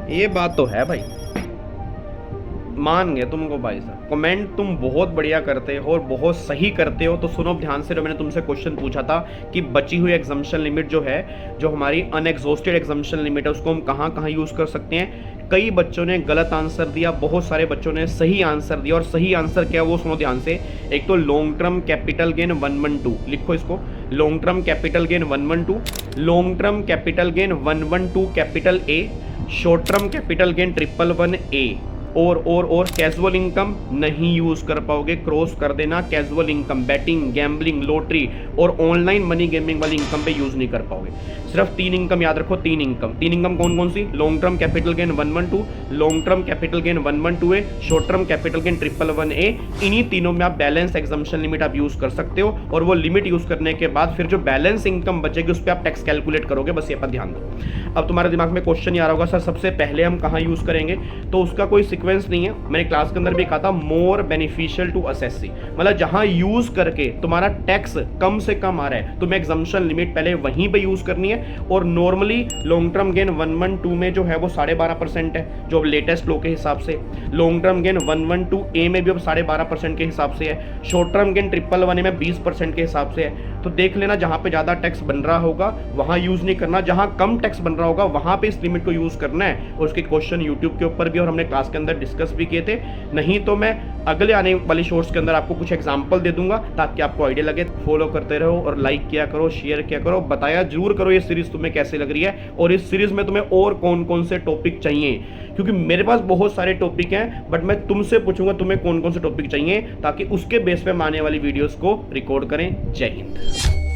ये बात तो है भाई, मान गए तुमको भाई साहब। कमेंट तुम बहुत बढ़िया करते हो और बहुत सही करते हो। तो सुनो ध्यान से, जो मैंने तुमसे क्वेश्चन पूछा था कि बची हुई एग्जाम्पशन लिमिट जो है, जो हमारी अनएग्जॉस्टेड एग्जाम्पशन लिमिट है, उसको हम कहाँ कहाँ यूज़ कर सकते हैं। कई बच्चों ने गलत आंसर दिया, बहुत सारे बच्चों ने सही आंसर दिया। और सही आंसर क्या है वो सुनो ध्यान से। एक तो लॉन्ग टर्म कैपिटल गेन 112, लिखो इसको, long term capital gain 112, long term capital gain 112 capital A, short term capital gain 111 ए। और कैजुअल इनकम नहीं यूज कर पाओगे, क्रॉस कर देना। Casual income, batting, gambling, lottery और ऑनलाइन मनी गेमिंग वाली इनकम पे यूज नहीं कर पाओगे। सिर्फ 3 इनकम याद रखो, 3 इनकम। 3 इनकम कौन कौन सी? Long term capital gain 112, long term capital gain 112 A, short term capital gain 111 A. इन्हीं तीनों में आप बैलेंस एग्जम्पशन लिमिट आप यूज कर सकते हो। और वो लिमिट यूज करने के बाद फिर जो बैलेंस इनकम बचेगी उस पर आप टैक्स कैलकुलेट करोगे। बस ये पर ध्यान दो। अब तुम्हारे दिमाग में क्वेश्चन ये आ रहा होगा, सर सबसे पहले हम कहाँ यूज करेंगे? तो उसका कोई सीक्वेंस नहीं है। मैंने क्लास के अंदर भी कहा था, मोर बेनिफिशियल टू एसएससी, मतलब जहां यूज करके तुम्हारा टैक्स कम से कम आ रहा है तुम्हें एग्जम्पशन लिमिट पहले वहीं पे यूज करनी है। और नॉर्मली लॉन्ग टर्म गेन 112 में जो है वो 12.5% है, जो लेटेस्ट लो के हिसाब से। लॉन्ग टर्म गेन 112 ए में भी अब 12.5% के हिसाब से है। शॉर्ट टर्म गेन 111 में 20% के हिसाब से है। तो देख लेना, जहां पे ज्यादा टैक्स बन रहा होगा वहां यूज नहीं करना, जहां कम टैक्स बन रहा होगा वहां पे इस लिमिट को यूज करना है। और उसके क्वेश्चन यूट्यूब के ऊपर भी और हमने क्लास के अंदर डिस्कस भी किए थे। नहीं तो मैं अगले आने वाली शॉर्ट्स के अंदर आपको कुछ एग्जांपल दे दूंगा ताकि आपको आइडिया लगे। फॉलो करते रहो और लाइक किया करो, शेयर किया करो, बताया जरूर करो ये सीरीज तुम्हें कैसे लग रही है और इस सीरीज में तुम्हें और कौन कौन से टॉपिक चाहिए। क्योंकि मेरे पास बहुत सारे टॉपिक हैं, बट मैं तुमसे पूछूंगा तुम्हें कौन कौन से टॉपिक चाहिए, ताकि उसके बेस पे हम आने वाली वीडियोस को रिकॉर्ड करें। जय हिंद।